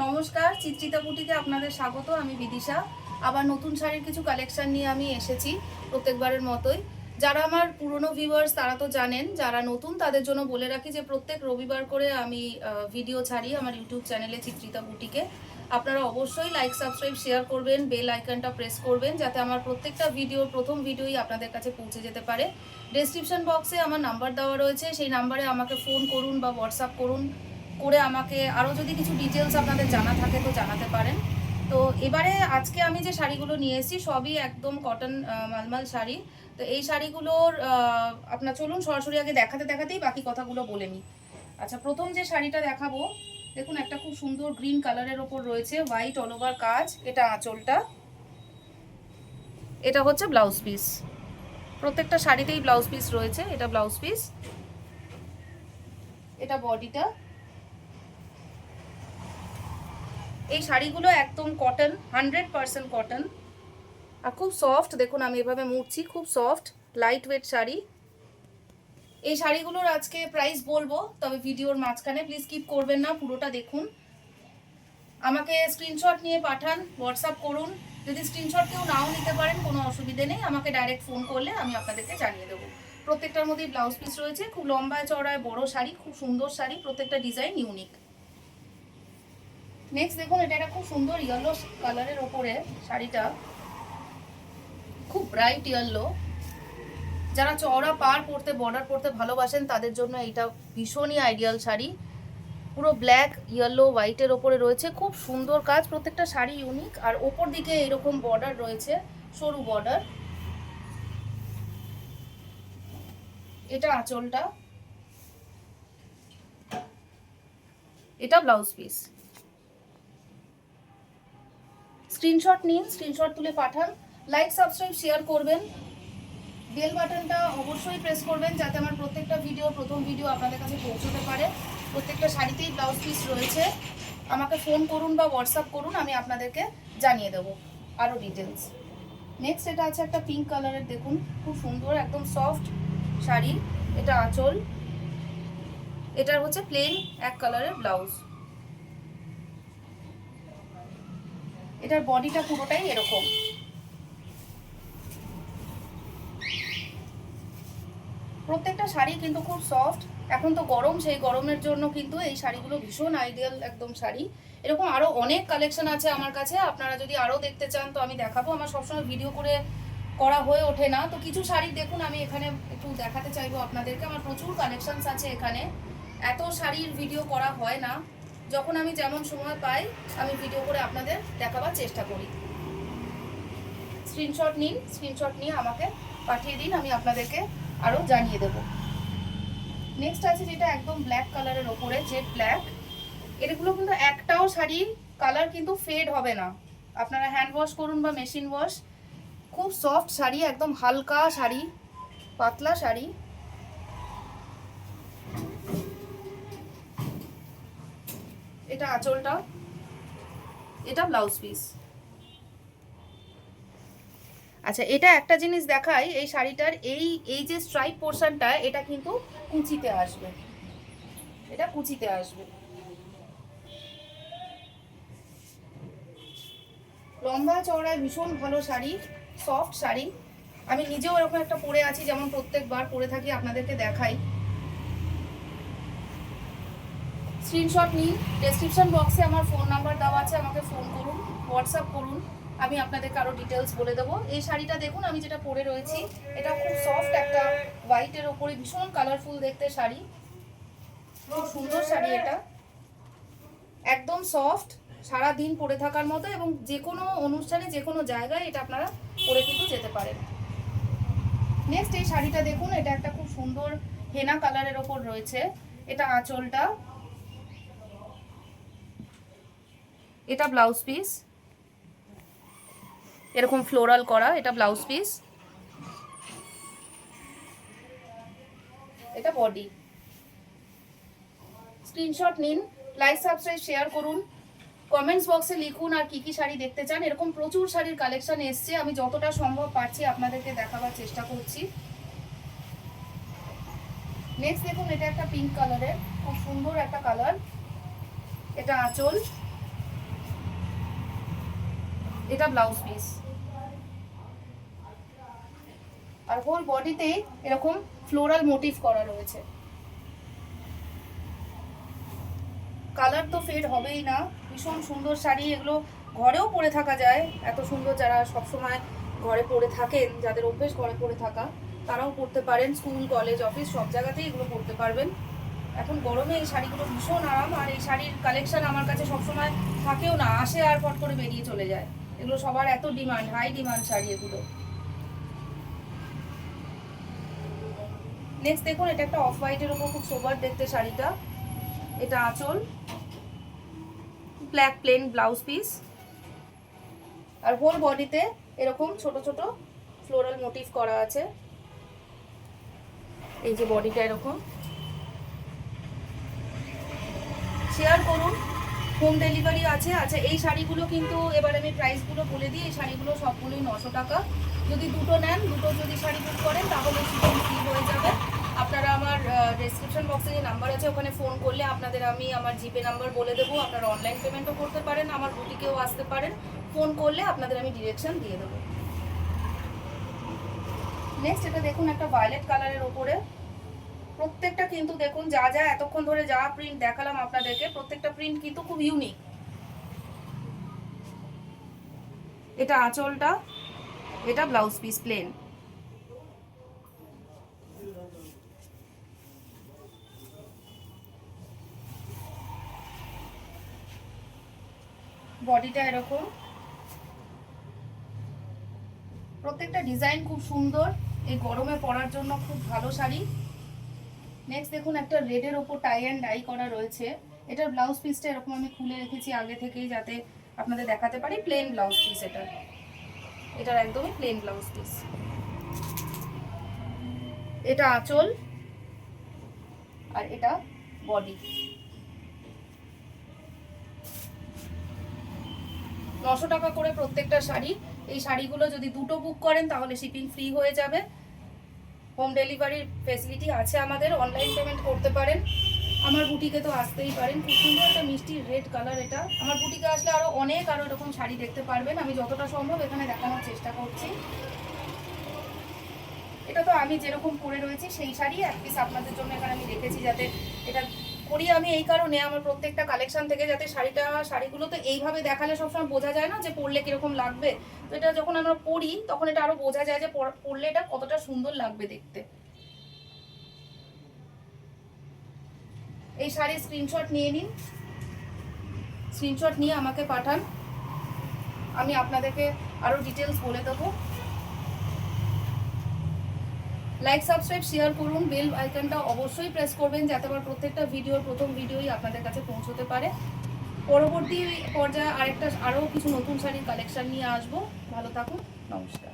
নমস্কার, চিত্রিতা বুটিকে আপনাদের স্বাগত। আমি বিদিশা। আবার নতুন শাড়ির কিছু কালেকশন নিয়ে আমি এসেছি প্রত্যেকবারের মতোই। যারা আমার পুরনো ভিউয়ার্স তারা তো জানেন, যারা নতুন তাদের জন্য বলে রাখি যে প্রত্যেক রবিবার করে আমি ভিডিও ছাড়ি আমার ইউটিউব চ্যানেলে চিত্রিতা বুটিকে। আপনারা অবশ্যই লাইক, সাবস্ক্রাইব, শেয়ার করবেন, বেল আইকনটা প্রেস করবেন যাতে আমার প্রত্যেকটা ভিডিওর প্রথম ভিডিওই আপনাদের কাছে পৌঁছে যেতে পারে। ডেসক্রিপশন বক্সে আমার নাম্বার দেওয়া রয়েছে, সেই নাম্বারে আমাকে ফোন করুন বা হোয়াটসঅ্যাপ করুন, করে আমাকে আরও যদি কিছু ডিটেলস আপনাদের জানা থাকে তো জানাতে পারেন। তো এবারে আজকে আমি যে শাড়িগুলো নিয়ে এসেছি সবই একদম কটন মালমাল শাড়ি। তো এই শাড়িগুলোর আপনার চলুন সরাসরি আগে দেখাতেই বাকি কথাগুলো বলে নিই। আচ্ছা, প্রথম যে শাড়িটা দেখাবো, দেখুন একটা খুব সুন্দর গ্রিন কালারের ওপর রয়েছে, হোয়াইট অল ওভার কাজ। এটা আঁচলটা, এটা হচ্ছে ব্লাউজ পিস। প্রত্যেকটা শাড়িতেই ব্লাউজ পিস রয়েছে। এটা ব্লাউজ পিস, এটা বডিটা। এই শাড়িগুলো একদম কটন, 100% কটন, আর খুব সফট। দেখুন আমি এভাবে মুড়ছি, খুব সফট লাইট ওয়েট শাড়ি। এই শাড়িগুলোর আজকে প্রাইস বলবো, তবে ভিডিওর মাঝখানে প্লিজ স্কিপ করবেন না, পুরোটা দেখুন। আমাকে স্ক্রিনশট নিয়ে পাঠান, হোয়াটসঅ্যাপ করুন। যদি স্ক্রিনশট কেউ নাও নিতে পারেন কোনো অসুবিধে নেই, আমাকে ডাইরেক্ট ফোন করলে আমি আপনাদেরকে জানিয়ে দেবো। প্রত্যেকটার মধ্যেই ব্লাউজ পিস রয়েছে। খুব লম্বায় চওড়ায় বড় শাড়ি, খুব সুন্দর শাড়ি, প্রত্যেকটা ডিজাইন ইউনিক। নেক্সট দেখুন, এটা একটা খুব সুন্দর ইয়েলো কালারের ওপরে শাড়িটা, খুব ব্রাইট ইয়েলো। যারা চওড়া পার পরতে, বর্ডার পরতে ভালোবাসেন তাদের জন্য এটা ভীষণই আইডিয়াল শাড়ি। পুরো ব্ল্যাক ইয়েলো হোয়াইটের ওপরে রয়েছে, খুব সুন্দর কাজ, প্রত্যেকটা শাড়ি ইউনিক। আর ওপর দিকে এরকম বর্ডার রয়েছে, সরু বর্ডার। এটা আঁচলটা, এটা ব্লাউজ পিস। স্ক্রিনশট নিন, স্ক্রিনশট তুলে পাঠান। লাইক, সাবস্ক্রাইব, শেয়ার করবেন। বেল বাটনটা অবশ্যই প্রেস করবেন যাতে আমার প্রত্যেকটা ভিডিও, প্রথম ভিডিও আপনাদের কাছে পৌঁছতে পারে। প্রত্যেকটা শাড়িতেই ব্লাউজ পিস রয়েছে। আমাকে ফোন করুন বা হোয়াটসঅ্যাপ করুন, আমি আপনাদেরকে জানিয়ে দেবো আরও ডিটেলস। নেক্সট এটা আছে একটা পিঙ্ক কালারের, দেখুন খুব সুন্দর একদম সফট শাড়ি। এটা আঁচল, এটার হচ্ছে প্লেন এক কালারের ব্লাউজ। এটার বডিটা পুরোটাই এরকম। প্রত্যেকটা শাড়ি কিন্তু খুব সফট। এখন তো গরম, সেই গরমের জন্য কিন্তু এই শাড়িগুলো ভীষণ আইডিয়াল একদম শাড়ি। এরকম আরও অনেক কালেকশন আছে আমার কাছে, আপনারা যদি আরও দেখতে চান তো আমি দেখাবো। আমার সবসময় ভিডিও করা হয়ে ওঠে না, তো কিছু শাড়ি দেখুন আমি এখানে একটু দেখাতে চাইবো আপনাদেরকে। আমার প্রচুর কালেকশনস আছে এখানে, এত শাড়ির ভিডিও করা হয় না। যখন আমি যেমন সময় পাই আমি ভিডিও করে আপনাদের দেখাবার চেষ্টা করি। স্ক্রিনশট নিন, স্ক্রিনশট নিয়ে আমাকে পাঠিয়ে দিন, আমি আপনাদেরকে আরও জানিয়ে দেবো। নেক্সট আছে যেটা একদম ব্ল্যাক কালারের ওপরে, জেড ব্ল্যাক। এগুলো কিন্তু একটাও শাড়ি কালার কিন্তু ফেড হবে না, আপনারা হ্যান্ড ওয়াশ করুন বা মেশিন ওয়াশ। খুব সফট শাড়ি, একদম হালকা শাড়ি, পাতলা শাড়ি। এটা আঁচলটা, এটা ব্লাউজ পিস। আচ্ছা, এটা একটা জিনিস দেখাই, এই শাড়িটার এই যে স্ট্রাইপ পোর্শনটা, এটা কিন্তু কুচিতে আসবে, এটা কুচিতে আসবে। লম্বা চওড়ায় ভীষণ ভালো শাড়ি, সফট শাড়ি। আমি নিজেও এরকম একটা পরে আছি, যেমন প্রত্যেকবার পরে থাকি, আপনাদেরকে দেখাই। স্ক্রিনশট নিন, ডেসক্রিপশন বক্সে আমার ফোন নাম্বার দেওয়া আছে, আমাকে ফোন করুন, হোয়াটসঅ্যাপ করুন, আমি আপনাদেরকে আরও ডিটেলস বলে দেবো। এই শাড়িটা দেখুন আমি যেটা পরে রয়েছি, এটা খুব সফট একটা হোয়াইটের ওপরে, ভীষণ কালারফুল দেখতে শাড়ি, খুব সুন্দর শাড়ি। এটা একদম সফট, সারা দিন পরে থাকার মতো, এবং যে কোনো অনুষ্ঠানে যে কোনো জায়গায় এটা আপনারা পরে কিন্তু যেতে পারেন। নেক্সট এই শাড়িটা দেখুন, এটা একটা খুব সুন্দর হেনা কালারের ওপর রয়েছে। এটা আঁচলটা, এটা ব্লাউজ পিস, এরকম ফ্লোরাল করা, এটা ব্লাউজ পিস, এটা বডি। স্ক্রিনশট নিন, লাইক, সাবস্ক্রাইব, শেয়ার করুন, কমেন্টস বক্সে লিখুন আর কি কি শাড়ি দেখতে চান। এরকম প্রচুর শাড়ির কালেকশন এসছে, আমি যতটা সম্ভব পারছি আপনাদেরকে দেখাবার চেষ্টা করছি। নেক্সট দেখুন, এটা একটা পিঙ্ক কালারের, খুব সুন্দর একটা কালার। এটা আঁচল, এটা ব্লাউজ পিস। আর হোল বডিতে এরকম ফ্লোরাল মোটিভ করা রয়েছে। কালার তো ফেড হবেই না, ভীষণ সুন্দর শাড়ি। এগুলো ঘরেও পরে থাকা যায়, এত সুন্দর। যারা সবসময় ঘরে পরে থাকেন, যাদের অভ্যেস ঘরে পরে থাকা, তারাও পরতে পারেন। স্কুল, কলেজ, অফিস সব জায়গাতেই এগুলো পরতে পারবেন। এখন গরমে এই শাড়িগুলো ভীষণ আরাম। আর এই শাড়ির কালেকশন আমার কাছে সবসময় থাকেও না, আসে আর ফট করে বেরিয়ে চলে যায়। এগুলো সবার এত ডিমান্ড, হাই ডিমান্ড শাড়ি এগুলো। নেক্সট দেখুন, এটা একটা অফ হোয়াইটের উপর খুব সোবার দেখতে শাড়িটা। এটা আঁচল, ব্ল্যাক প্লেন ব্লাউজ পিস। আর হোল বডিতে এরকম ছোট ছোট ফ্লোরাল মোটিভ করা আছে। এই যে বডিটা এরকম। শেয়ার করুন, হোম ডেলিভারি আছে। আচ্ছা, এই শাড়িগুলো কিন্তু এবার আমি প্রাইসগুলো বলে দিই। এই শাড়িগুলো সবগুলোই 900 টাকা। যদি দুটো নেন, দুটো যদি শাড়ি বুক করেন তাহলে শিপিং ফ্রি হয়ে যাবে। আপনারা আমার ডেসক্রিপশন বক্সে যে নাম্বার আছে ওখানে ফোন করলে আপনাদের আমি আমার জিপে নাম্বার বলে দেবো। আপনারা অনলাইন পেমেন্টও করতে পারেন, আমার বুটিকেও আসতে পারেন। ফোন করলে আপনাদের আমি ডিরেকশন দিয়ে দেবো। নেক্সট এটা দেখুন, একটা ভায়োলেট কালারের ওপরে। প্রত্যেকটা কিন্তু দেখুন, যা যা এতক্ষণ ধরে যা প্রিন্ট দেখালাম আপনাদেরকে, প্রত্যেকটা প্রিন্ট কিন্তু খুব ইউনিক। এটা আঁচলটা, এটা ব্লাউজ পিস প্লেন। বডিটা এরকম। প্রত্যেকটা ডিজাইন খুব সুন্দর, এই গরমে পরার জন্য খুব ভালো শাড়ি। নেক্সট দেখুন, একটা রেডের ওপর টাই অ্যান্ড ডাই করা রয়েছে। এটার ব্লাউজ পিসটা এরকম আমি খুলে রেখেছি আগে থেকেই, যাতে আপনাদের দেখাতে পারি। প্লেন ব্লাউজ পিস এটার একদমই প্লেন ব্লাউজ পিস। এটা আঁচল, আর এটা বডি। 900 টাকা করে প্রত্যেকটা শাড়ি। এই শাড়িগুলো যদি দুটো বুক করেন তাহলে শিপিং ফ্রি হয়ে যাবে। হোম ডেলিভারির ফেসিলিটি আছে আমাদের, অনলাইন পেমেন্ট করতে পারেন। আমার বুটিকে তো আসতেই পারেন। খুব সুন্দর একটা মিষ্টি রেড কালার এটা। আমার বুটিকে আসলে আরও এরকম শাড়ি দেখতে পারবেন। আমি যতটা সম্ভব এখানে দেখানোর চেষ্টা করছি। এটা তো আমি যেরকম পরে রয়েছি সেই শাড়ি এক পিস আপনাদের জন্য এখানে আমি রেখেছি, যাতে এটা করি আমি এই কারণে, আমার প্রত্যেকটা কালেকশন থেকে যাতে শাড়িগুলো তো এইভাবে দেখালে সবসময় বোঝা যায় না যে পরলে কিরকম লাগবে। তো এটা যখন আমরা পরি তখন এটা আরো বোঝা যায় যে পরলে এটা কতটা সুন্দর লাগবে দেখতে। এই শাড়ির স্ক্রিনশট নিয়ে নিন, স্ক্রিনশট নিয়ে আমাকে পাঠান, আমি আপনাদেরকে আরো ডিটেলস বলে দেবো। লাইক, সাবস্ক্রাইব, শেয়ার করুন। বেল আইকনটা অবশ্যই প্রেস করবেন যাতে আমার প্রত্যেকটা ভিডিওর প্রথম ভিডিওই আপনাদের কাছে পৌঁছতে পারে। পরবর্তী পর্যায়ে আরও কিছু নতুন শাড়ির কালেকশন নিয়ে আসবো। ভালো থাকুন, নমস্কার।